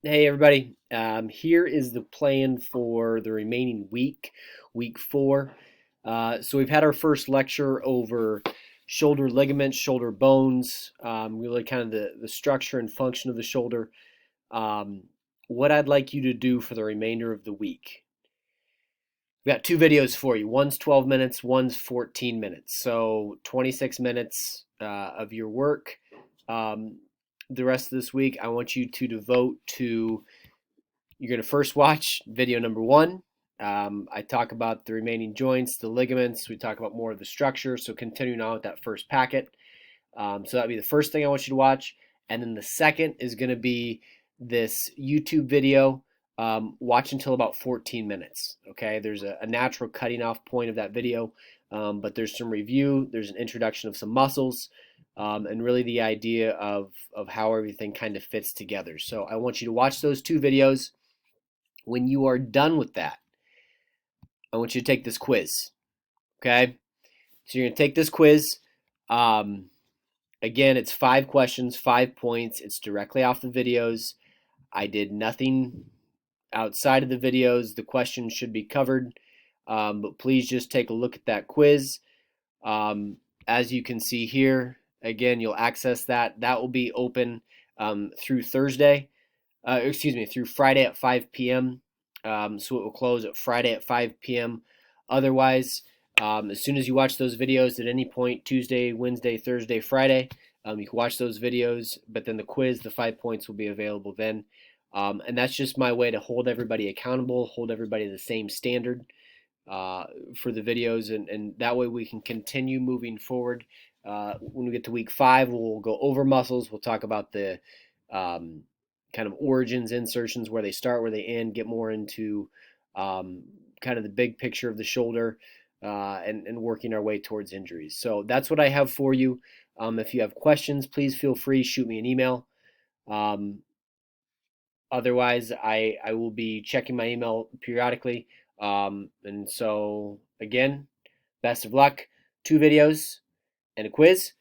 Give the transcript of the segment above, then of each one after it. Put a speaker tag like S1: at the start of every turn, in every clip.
S1: Hey everybody, here is the plan for the remaining week, week 4. So we've had our first lecture over shoulder ligaments, shoulder bones, really kind of the structure and function of the shoulder. Um, what I'd like you to do for the remainder of the week. We got two videos for you. One's 12 minutes, one's 14 minutes. So 26 minutes of your work. Um, the rest of this week, I want you to devote to you're going to first watch video number 1. I talk about the remaining joints, the ligaments. We talk about more of the structure. So continuing on with that first packet. So that'd be the first thing I want you to watch. And then the second is going to be this YouTube video. Watch until about 14 minutes. Okay, there's a natural cutting off point of that video, but there's some review. There's an introduction of some muscles, and really the idea of how everything kind of fits together. So I want you to watch those two videos. When you are done with that, I want you to take this quiz. Okay? So you're going to take this quiz. Um, Again, it's 5 questions, 5 points. It's directly off the videos. I did nothing outside of the videos. The questions should be covered. But please just take a look at that quiz. As you can see here, again, you'll access that. That will be open through through Friday at 5 p.m. So it will close at Friday at 5 p.m. Otherwise, as soon as you watch those videos at any point, Tuesday, Wednesday, Thursday, Friday, you can watch those videos, but then the quiz, the 5 points will be available then. And that's just my way to hold everybody accountable, hold everybody the same standard for the videos, and that way we can continue moving forward. When we get to week 5, we'll go over muscles. We'll talk about the kind of origins, insertions, where they start, where they end, get more into kind of the big picture of the shoulder, and working our way towards injuries. So that's what I have for you. If you have questions, please feel free to shoot me an email. Um, Otherwise, I will be checking my email periodically. And so, again, best of luck. 2 videos and a quiz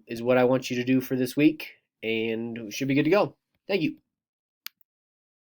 S1: is what I want you to do for this week, and we should be good to go. Thank you.